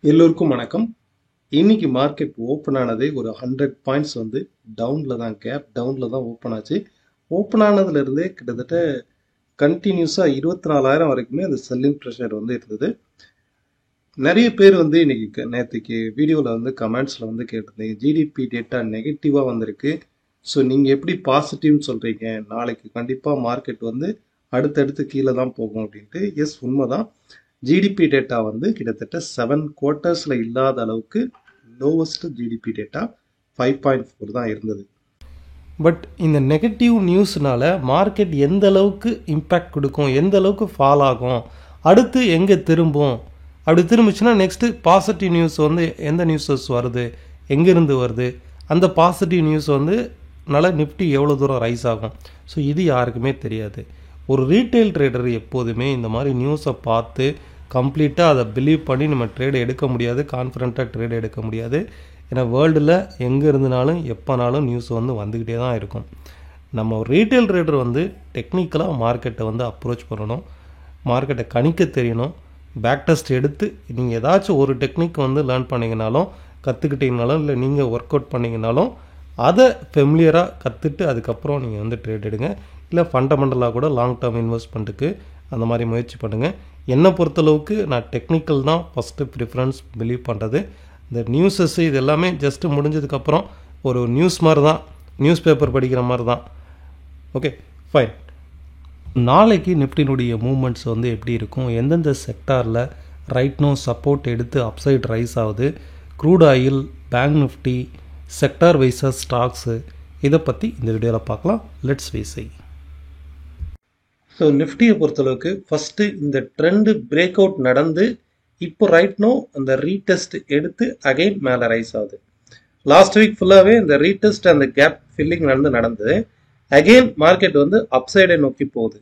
எல்லோருக்கும் வணக்கம். இன்னைக்கு மார்க்கெட் ஓப்பன் ஆனதே ஒரு 100 பாயிண்ட்ஸ் வந்து டவுன்ல தான், கேப் டவுன்ல தான் ஓப்பன் ஆச்சு. ஓப்பன் ஆனதுல இருந்தே கிட்டத்தட்ட கண்டினியூஸா 24,000 வரைக்குமே அந்த செல்லிங் ப்ரெஷர் வந்து இருந்தது. நிறைய பேர் வந்து இன்னைக்கு நேற்றுக்கு வீடியோவில் வந்து கமெண்ட்ஸில் வந்து கேட்டிருந்தீங்க, ஜிடிபி டேட்டா நெகட்டிவாக வந்திருக்கு, ஸோ நீங்கள் எப்படி பாசிட்டிவ்னு சொல்கிறீங்க, நாளைக்கு கண்டிப்பாக மார்க்கெட் வந்து அடுத்தடுத்து கீழே தான் போகும் அப்படின்ட்டு. எஸ், உண்மைதான். ஜிடிபி டேட்டா வந்து கிட்டத்தட்ட 7 குவார்ட்டர்ஸில் இல்லாத அளவுக்கு லோவஸ்ட் ஜிடிபி டேட்டா 5.4 தான் இருந்தது. பட் இந்த நெகட்டிவ் நியூஸ்னால மார்க்கெட் எந்த அளவுக்கு இம்பேக்ட் கொடுக்கும், எந்த அளவுக்கு ஃபால் ஆகும், அடுத்து எங்கே திரும்பும், அப்படி திரும்பிச்சுன்னா நெக்ஸ்ட்டு பாசிட்டிவ் நியூஸ் வந்து எந்த நியூஸஸ் வருது, எங்கேருந்து வருது, அந்த பாசிட்டிவ் நியூஸ் வந்து நல்லா நிஃப்டி எவ்வளோ தூரம் ரைஸ் ஆகும். ஸோ இது யாருக்குமே தெரியாது. ஒரு ரீட்டைல் ட்ரேடர் எப்போதுமே இந்த மாதிரி நியூஸை பார்த்து கம்ப்ளீட்டாக அதை பிலீவ் பண்ணி நம்ம ட்ரேடு எடுக்க முடியாது, கான்ஃபிடென்ட்டாக ட்ரேடு எடுக்க முடியாது. ஏன்னா வேர்ல்டில் எங்கே இருந்தனாலும் எப்போனாலும் நியூஸ் வந்து வந்துக்கிட்டே தான் இருக்கும். நம்ம ஒரு ரீட்டைல் ட்ரேடர் வந்து டெக்னிக்கலாக மார்க்கெட்டை வந்து அப்ரோச் பண்ணணும், மார்க்கெட்டை கணிக்க தெரியணும். பேக் டெஸ்ட் எடுத்து நீங்கள் ஏதாச்சும் ஒரு டெக்னிக் வந்து லேர்ன் பண்ணிங்கனாலும், கற்றுக்கிட்டீங்கனாலும், இல்லை நீங்கள் ஒர்க் அவுட் பண்ணிங்கனாலும் அதை ஃபெமிலியராக கற்றுட்டு அதுக்கப்புறம் நீங்கள் வந்து ட்ரேட் எடுங்க. இல்லை ஃபண்டமெண்டலாக கூட லாங் டேர்ம் இன்வெஸ்ட்மெண்ட்டுக்கு அந்த மாதிரி முயற்சி பண்ணுங்கள். என்னை பொறுத்தளவுக்கு நான் டெக்னிக்கல் தான் ஃபஸ்ட்டு ப்ரிஃபரன்ஸ் பிலீவ் பண்ணுறது. இந்த நியூஸஸ்ஸு இது எல்லாமே ஜஸ்ட்டு முடிஞ்சதுக்கப்புறம் ஒரு நியூஸ் மாதிரி தான், நியூஸ் பேப்பர் படிக்கிற மாதிரி தான். Okay, fine. நாளைக்கு நிஃப்டினுடைய மூவ்மெண்ட்ஸ் வந்து எப்படி இருக்கும், எந்தெந்த செக்டாரில் ரைட் நோ சப்போர்ட் எடுத்து அப்சைட் ரைஸ் ஆகுது, crude oil, bank Nifty, sector வைஸாக ஸ்டாக்ஸு, இதை பற்றி இந்த வீடியோவில் பார்க்கலாம். லெட்ஸ் வீசி. ஸோ நிஃப்டியை பொறுத்தளவுக்கு ஃபஸ்ட்டு இந்த ட்ரெண்டு பிரேக் அவுட் நடந்து இப்போ ரைட் நோ அந்த ரீடெஸ்ட் எடுத்து அகைன் மேலே ரைஸ் ஆகுது. லாஸ்ட் வீக் ஃபுல்லாகவே இந்த ரீடெஸ்ட் அந்த கேப் ஃபில்லிங் நடந்து அகெயின் மார்க்கெட் வந்து அப்சைடை நோக்கி போகுது.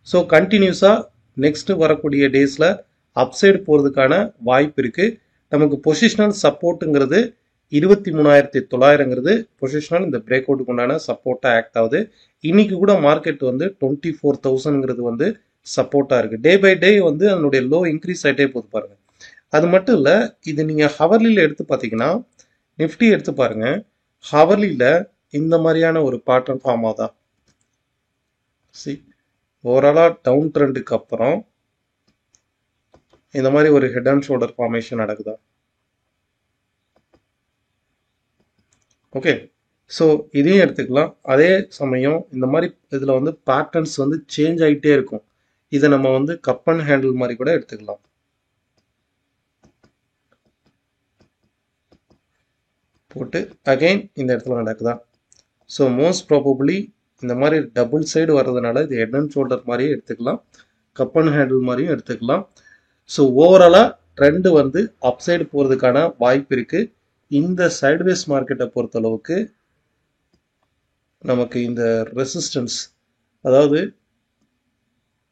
ஸோ கண்டினியூஸாக நெக்ஸ்ட்டு வரக்கூடிய டேஸில் அப்சைடு போகிறதுக்கான வாய்ப்பு இருக்குது. நமக்கு பொசிஷனல் சப்போர்ட்டுங்கிறது 23,900ங்கிறது பொசிஷனல் இந்த பிரேக் அவுட்டுக்கு உண்டான சப்போர்ட்டாக ஆக்ட் ஆகுது. இன்னைக்கு கூட மார்க்கெட் வந்து 24,000ங்கிறது வந்து சப்போர்ட்டாக இருக்குது. டே பை டே வந்து அதனுடைய லோ இன்க்ரீஸ் ஆகிட்டே போது பாருங்கள். அது மட்டும் இல்லை, இது நீங்கள் ஹவர்லியில் எடுத்து பார்த்தீங்கன்னா, நிஃப்டி எடுத்து பாருங்கள், ஹவர்லியில் இந்த மாதிரியான ஒரு பேட்டர்ன் ஃபார்ம் ஆகுதா? ஓவராலாக டவுன் ட்ரெண்டுக்கு அப்புறம் இந்த மாதிரி ஒரு ஹெட் அண்ட் ஷோல்டர் ஃபார்மேஷன் நடக்குதா? ஓகே, ஸோ இதையும் எடுத்துக்கலாம். அதே சமயம் இந்த மாதிரி இதில் வந்து பேட்டர்ன்ஸ் வந்து சேஞ்ச் ஆகிட்டே இருக்கும். இதை நம்ம வந்து கப் அண்ட் ஹேண்டில் மாதிரி கூட எடுத்துக்கலாம். போட்டு அகைன் இந்த இடத்துல நடக்குதா? ஸோ மோஸ்ட் ப்ராபபிளி இந்த மாதிரி டபுள் சைடு வர்றதுனால இது ஹெட் அண்ட் ஷோல்டர் மாதிரியும் எடுத்துக்கலாம், கப் அண்ட் ஹேண்டில் மாதிரியும் எடுத்துக்கலாம். ஸோ ஓவராலாக ட்ரெண்டு வந்து அப்சைடு போகிறதுக்கான வாய்ப்பு இருக்குது. இந்த சைட்வேஸ் மார்க்கெட்டை பொறுத்தளவுக்கு நமக்கு இந்த ரெசிஸ்டன்ஸ், அதாவது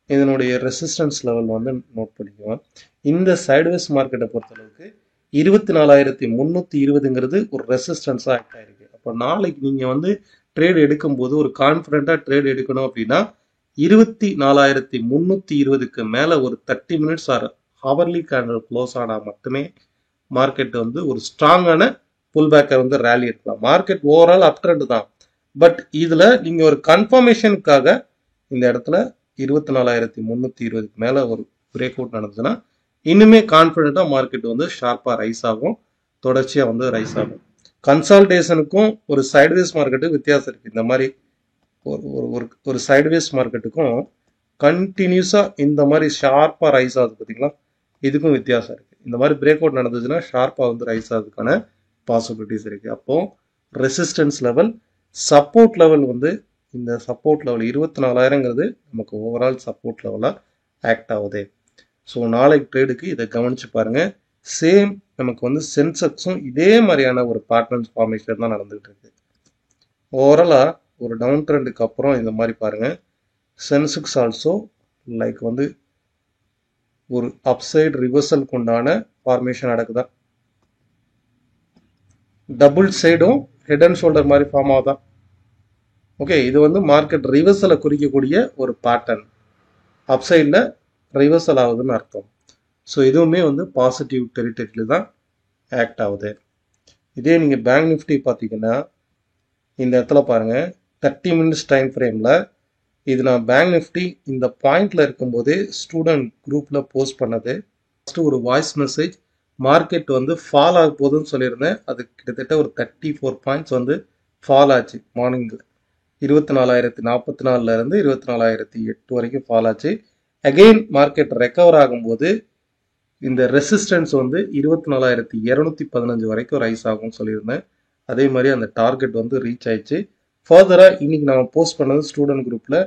இதனுடைய ரெசிஸ்டன்ஸ் லெவல் வந்து நோட் பண்ணிக்குவோம். இந்த சைட்வேஸ் மார்க்கெட்டை பொறுத்தளவுக்கு 24,320ங்கிறது ஒரு ரெசிஸ்டன்ஸாக ஆக்ட் ஆகிருக்கு. அப்போ நாளைக்கு நீங்கள் வந்து ட்ரேட் எடுக்கும்போது ஒரு கான்ஃபிடென்ட்டாக ட்ரேட் எடுக்கணும் அப்படின்னா 24,320க்கு மேலே ஒரு 30 minutes R hourly candle close ஆனால் மட்டுமே மார்க்கெட் வந்து ஒரு ஸ்ட்ராங்கான புல் பேக்கை வந்து ரேலி இருக்கலாம். மார்க்கெட் ஓவரால் அப் ட்ரெண்ட் தான், பட் இதில் நீங்கள் ஒரு கன்ஃபர்மேஷனுக்காக இந்த இடத்துல 24,320க்கு மேலே ஒரு பிரேக் அவுட் நடந்ததுன்னா இன்னுமே கான்ஃபிடென்ட்டாக மார்க்கெட் வந்து ஷார்ப்பாக ரைஸ் ஆகும், தொடர்ச்சியாக வந்து ரைஸ் ஆகும். கன்சால்டேஷனுக்கும் ஒரு சைட்வேஸ் மார்க்கெட்டுக்கு வித்தியாசம் இருக்குது. இந்த மாதிரி ஒரு சைட்வேஸ் மார்க்கெட்டுக்கும் கண்டினியூஸாக இந்த மாதிரி ஷார்ப்பாக ரைஸ் ஆகுது பார்த்தீங்களா, இதுக்கும் வித்தியாசம் இருக்குது. இந்த மாதிரி பிரேக் அவுட் நடந்ததுன்னா ஷார்ப்பாக வந்து ரைஸ் ஆகிறதுக்கான பாசிபிலிட்டிஸ் இருக்குது. அப்போது ரெசிஸ்டன்ஸ் லெவல், சப்போர்ட் லெவல் வந்து இந்த சப்போர்ட் லெவல் 24,000ங்கிறது நமக்கு ஓவரால் சப்போர்ட் லெவலாக ஆக்ட் ஆகுது. ஸோ நாளைக்கு ட்ரேடுக்கு இதை கவனித்து பாருங்கள். சேம் நமக்கு வந்து சென்செக்ஸும் இதே மாதிரியான ஒரு பேட்டர்ன் ஃபார்மேஷன் தான் நடந்துகிட்டு இருக்கு. ஓவராலாக ஒரு டவுன் ட்ரெண்டுக்கு அப்புறம் இந்த மாதிரி பாருங்கள், சென்செக்ஸ் ஆல்சோ லைக் வந்து ஒரு அப்சைடு ரிவர்சலுக்கு உண்டான ஃபார்மேஷன் நடக்குதா? டபுள் சைடும் ஹெட் அண்ட் ஷோல்டர் மாதிரி ஃபார்ம் ஆகுதா? ஓகே, இது வந்து மார்க்கெட் ரிவர்சலை குறிக்கக்கூடிய ஒரு பேட்டர்ன், அப்சைடில் ரிவர்சல் ஆகுதுன்னு அர்த்தம். ஸோ இதுவுமே வந்து பாசிட்டிவ் டெரிட்டரியில் தான் ஆக்ட் ஆகுது. இதே நீங்கள் பேங்க் நிஃப்டி பார்த்தீங்கன்னா இந்த இடத்துல பாருங்கள் 30 மினிட்ஸ் டைம் ஃப்ரேமில் இது நான் பேங்க் நிஃப்டி இந்த பாயிண்டில் இருக்கும்போதே ஸ்டூடெண்ட் குரூப்பில் போஸ்ட் பண்ணது. ஃபஸ்ட்டு ஒரு வாய்ஸ் மெசேஜ் மார்க்கெட் வந்து ஃபால் ஆக போகுதுன்னு சொல்லியிருந்தேன். அது கிட்டத்தட்ட ஒரு 34 பாயிண்ட்ஸ் வந்து ஃபால் ஆச்சு மார்னிங்கில். 24,044 இருந்து 24,008 வரைக்கும் ஃபால் ஆச்சு. அகெயின் மார்க்கெட் ரெக்கவர் ஆகும்போது இந்த ரெசிஸ்டன்ஸ் வந்து 24,215 வரைக்கும் ரைஸ் ஆகும்னு சொல்லியிருந்தேன். அதே மாதிரி அந்த டார்கெட் வந்து ரீச் ஆயிடுச்சு. ஃபர்தராக இன்னைக்கு நம்ம போஸ்ட் பண்ணது ஸ்டூடெண்ட் குரூப்பில்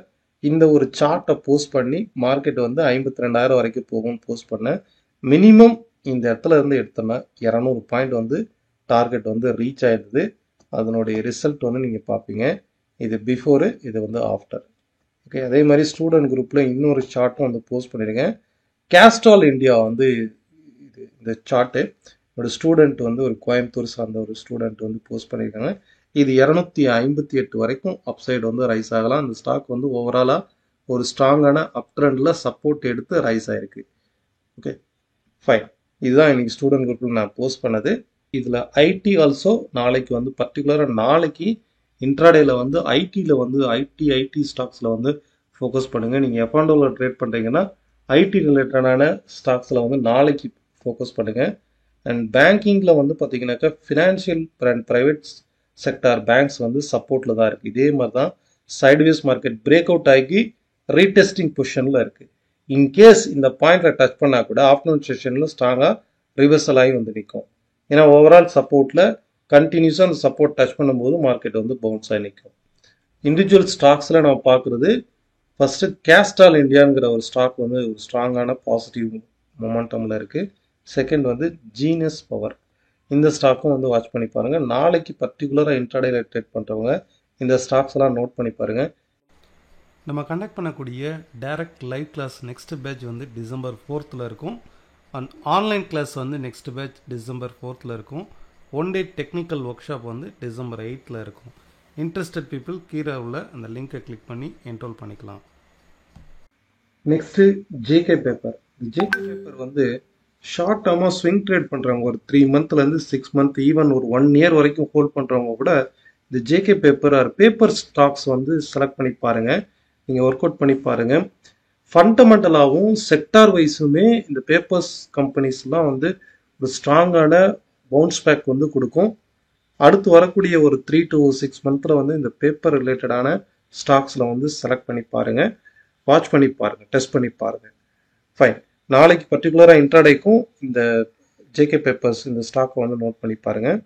இந்த ஒரு சார்ட்டை போஸ்ட் பண்ணி மார்க்கெட் வந்து 52,000 வரைக்கும் போகும்னு போஸ்ட் பண்ணேன். மினிமம் இந்த இடத்துல இருந்து எடுத்தோம்னா 200 பாயிண்ட் வந்து டார்கெட் வந்து ரீச் ஆயிடுது. அதனுடைய ரிசல்ட் வந்து நீங்கள் பார்ப்பீங்க. இது பிஃபோரு, இது வந்து ஆஃப்டர். ஓகே, அதே மாதிரி ஸ்டூடெண்ட் குரூப்பில் இன்னொரு சார்ட்டும் வந்து போஸ்ட் பண்ணியிருக்கேன். கேஸ்ட்ரால் இந்தியா வந்து இது இந்த சார்ட்டு ஒரு ஸ்டூடெண்ட் வந்து ஒரு கோயம்புத்தூர் சார்ந்த ஒரு ஸ்டூடெண்ட் வந்து போஸ்ட் பண்ணியிருக்காங்க. இது 258 வரைக்கும் அப்சைடு வந்து ரைஸ் ஆகலாம். அந்த ஸ்டாக் வந்து ஓவராலாக ஒரு ஸ்ட்ராங்கான அப் ட்ரெண்டில் சப்போர்ட் எடுத்து ரைஸ் ஆயிருக்கு. ஓகே ஃபைன், இதுதான் இன்னைக்கு ஸ்டூடெண்ட் குரூப்பில் நான் போஸ்ட் பண்ணது. இதில் ஐடி ஆல்சோ நாளைக்கு வந்து பர்டிகுலராக நாளைக்கு இன்ட்ராடேல வந்து ஐடியில் வந்து ஐடி ஸ்டாக்ஸில் வந்து ஃபோக்கஸ் பண்ணுங்கள். நீங்கள் எஃப்ஆண்டோவில் ட்ரேட் பண்ணுறீங்கன்னா ஐடி ரிலேட்டடான ஸ்டாக்ஸில் வந்து நாளைக்கு ஃபோக்கஸ் பண்ணுங்கள். அண்ட் பேங்கிங்கில் வந்து பார்த்தீங்கன்னாக்கா financial and private sector banks வந்து சப்போர்ட்டில் தான் இருக்குது. இதே மாதிரி தான் சைட்வேஸ் மார்க்கெட் பிரேக் அவுட் ஆகி ரீடெஸ்டிங் பொசிஷனில் இருக்குது. இன்கேஸ் இந்த பாயிண்ட்ல டச் பண்ணால் கூட ஆஃப்டர்நூன் செஷனில் ஸ்ட்ராங்காக ரிவர்சல் ஆகி வந்து நிற்கும். ஏன்னா ஓவரால் சப்போர்ட்டில் கண்டினியூஸாக அந்த சப்போர்ட் டச் பண்ணும்போது மார்க்கெட் வந்து பவுன்ஸ் ஆகி நிற்கும். இண்டிவிஜுவல் ஸ்டாக்ஸில் நம்ம பார்க்குறது ஃபஸ்ட்டு கேஸ்ட்ரால் இந்தியாங்கிற ஒரு ஸ்டாக் வந்து ஒரு ஸ்ட்ராங்கான பாசிட்டிவ் மொமெண்டமில் இருக்குது. செகண்ட் வந்து ஜீனஸ் பவர், இந்த ஸ்டாக்கும் வந்து வாட்ச் பண்ணி பாருங்கள். நாளைக்கு பர்டிகுலராக இன்ட்ராடேல ட்ரேட் பண்ணுறவங்க இந்த ஸ்டாக்ஸ் எல்லாம் நோட் பண்ணி பாருங்கள். நம்ம கண்டக்ட் பண்ணக்கூடிய direct live class next batch வந்து டிசம்பர் 4th இருக்கும். அண்ட் ஆன்லைன் கிளாஸ் வந்து நெக்ஸ்ட் பேட்ச் டிசம்பர் 4th இருக்கும். One day technical workshop வந்து டிசம்பர் 8th இருக்கும். இன்ட்ரெஸ்டட் பீப்புள் கீழே உள்ள அந்த லிங்கை கிளிக் பண்ணி என்ரோல் பண்ணிக்கலாம். Next JK paper. JK paper வந்து ஷார்ட் டேர்மாக ஸ்விங் ட்ரேட் பண்ணுறவங்க ஒரு 3 மந்த்லேருந்து 6 மந்த் ஈவன் ஒரு 1 இயர் வரைக்கும் ஹோல்ட் பண்ணுறவங்க கூட இந்த JK paper R paper stocks வந்து செலக்ட் பண்ணி பாருங்கள். நீங்கள் ஒர்க் அவுட் பண்ணி பாருங்கள். ஃபண்டமெண்டலாகவும் செக்டார் வைஸுமே இந்த பேப்பர்ஸ் கம்பெனிஸ்லாம் வந்து ஒரு ஸ்ட்ராங்கான பவுன்ஸ் பேக் வந்து கொடுக்கும். அடுத்து வரக்கூடிய ஒரு 3 to 6 மந்த்தில் வந்து இந்த பேப்பர் ரிலேட்டடான ஸ்டாக்ஸில் வந்து செலக்ட் பண்ணி பாருங்கள், வாட்ச் பண்ணி பாருங்கள், டெஸ்ட் பண்ணி பாருங்கள். ஃபைன், நாளைக்கு பர்டிகுலராக இன்ட்ராடேக்கும் இந்த ஜேகே பேப்பர்ஸ் இந்த ஸ்டாக்கை வந்து நோட் பண்ணி பாருங்கள்.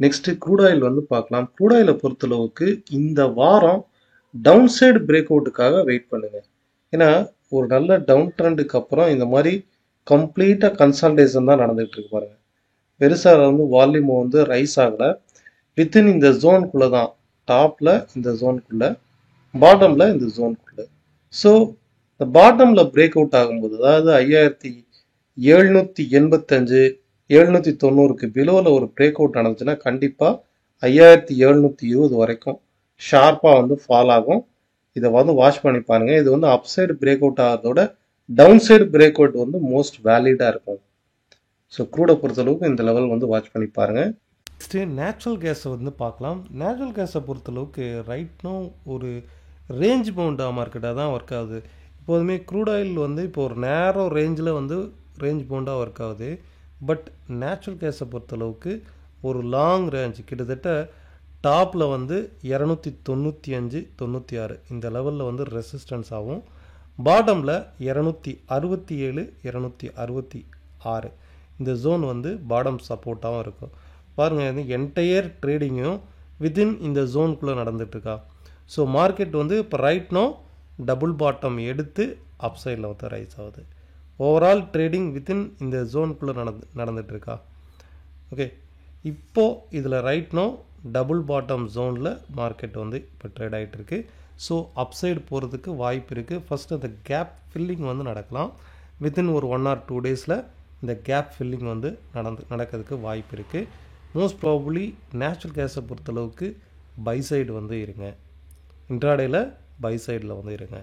நெக்ஸ்ட்டு க்ரூட் ஆயில் வந்து பார்க்கலாம். க்ரூட் ஆயிலை பொறுத்தளவுக்கு இந்த வாரம் டவுன் சைடு பிரேக் அவுட்டுக்காக வெயிட் பண்ணுங்கள். ஏன்னா ஒரு நல்ல டவுன் ட்ரெண்டுக்கு அப்புறம் இந்த மாதிரி கம்ப்ளீட்டாக கன்சால்டேஷன் தான் நடந்துகிட்டு இருக்கு பாருங்க. பெருசாக வந்து வால்யூம் வந்து ரைஸ் ஆகலை. வித்தின் இந்த ஜோனுக்குள்ளே தான், டாப்பில் இந்த ஜோனுக்குள்ளே, பாட்டமில் இந்த ஜோனுக்குள்ளே. ஸோ இந்த பாட்டமில் பிரேக் அவுட் ஆகும்போது, அதாவது 5,785 790க்கு பிலோவில் ஒரு பிரேக் அவுட் நடந்துச்சுன்னா கண்டிப்பாக 5,720 வரைக்கும் ஷார்ப்பாக வந்து ஃபால் ஆகும். இதை வந்து வாட்ச் பண்ணி பாருங்க. இது வந்து அப் சைடு பிரேக் அவுட் ஆகிறதோட டவுன் சைடு பிரேக் அவுட் வந்து மோஸ்ட் வேலிடாக இருக்கும். ஸோ க்ரூடை பொறுத்தளவுக்கு இந்த லெவல் வந்து வாட்ச் பண்ணி பாருங்க. நெக்ஸ்ட்டு நேச்சுரல் கேஸை வந்து பார்க்கலாம். நேச்சுரல் கேஸை பொறுத்தளவுக்கு ரைட்னோ ஒரு ரேஞ்ச் பவுண்டாக மார்க்கெட்டாக தான் ஒர்க் ஆகுது. இப்போதுமே க்ரூட் ஆயில் வந்து இப்போ ஒரு நேரோ ரேஞ்சில் வந்து ரேஞ்ச் பவுண்டாக ஒர்க் ஆகுது. பட் நேச்சுரல் கேஸை பொறுத்தளவுக்கு ஒரு லாங் ரேஞ்ச், கிட்டத்தட்ட டாப்பில் வந்து 295 96 இந்த லெவலில் வந்து ரெசிஸ்டன்ஸ் ஆகும். பாட்டமில் 267 266 இந்த ஜோன் வந்து பாட்டம் சப்போர்ட்டாகவும் இருக்கும். பாருங்கள், இது என்டையர் ட்ரேடிங்கும் வித்தின் இந்த ஜோனுக்குள்ளே நடந்துட்டுருக்கா. ஸோ மார்க்கெட் வந்து இப்போ ரைட்னோ டபுள் பாட்டம் எடுத்து அப் சைடில் வந்து ரைஸ் ஆகுது. ஓவரால் ட்ரேடிங் வித்தின் இந்த ஜோனுக்குள்ளே நடந்துட்டுருக்கா. ஓகே, இப்போது இதில் ரைட்னோ டபுள் பாட்டம் ஜோனில் மார்க்கெட் வந்து இப்போ ட்ரேட் ஆகிட்டு இருக்கு. ஸோ அப்சைடு போகிறதுக்கு வாய்ப்பு இருக்குது. ஃபஸ்ட்டு அந்த கேப் ஃபில்லிங் வந்து நடக்கலாம். வித்தின் ஒரு 1 or 2 டேஸில் இந்த கேப் ஃபில்லிங் வந்து நடக்கிறதுக்கு வாய்ப்பு இருக்குது. மோஸ்ட் ப்ராபப்ளி நேச்சுரல் கேஸை பொறுத்தளவுக்கு பை சைடு வந்து இருங்க. இன்ட்ராடேயில் பை சைடில் வந்து இருங்க.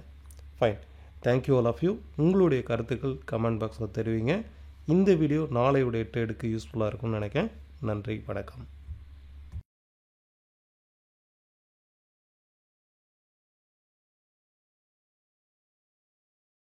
Fine, thank you all of you. உங்களுடைய கருத்துக்கள் கமெண்ட் பாக்ஸில் தெரிவிங்க. இந்த வீடியோ நாளையுடைய ட்ரேடுக்கு யூஸ்ஃபுல்லாக இருக்கும்னு நினைக்கிறேன். நன்றி, வணக்கம்.